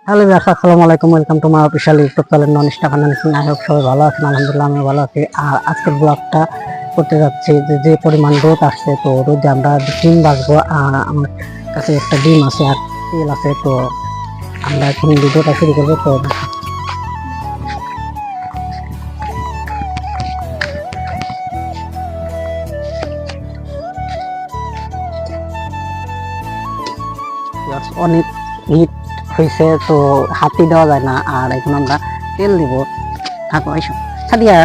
Hello viewers, আসসালামু আলাইকুম। Welcome to my official YouTube channel non stop analysis. I hope সবাই ভালো আছেন। আলহামদুলিল্লাহ আমি ভালো আছি। আর আজকের ব্লগটা করতে যাচ্ছি যে পরিমাণ রোদ আসছে, তো রোদে আমরা ডিম ভাজবো। আর আমার কাছে একটা ডিম আছে আর তেল আছে, তো আমরা এখন ভিডিওটা শুরু করবো। তো অনেক হিট হয়েছে, তো হাতি দেওয়া যায় না। আর এখন আমরা তেল দিব। থাকো এইসব সাদিয়া।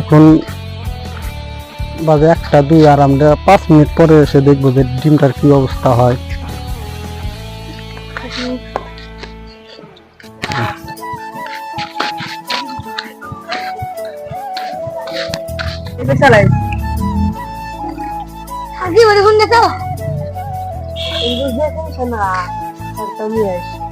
এখন বাজে 1টা 2, আর আমরা 5 মিনিট পরে এসে দেখবো যে ডিমটার কি অবস্থা হয়। Así, por un de todo. Entonces, ¿cómo se llama? Bartolomé.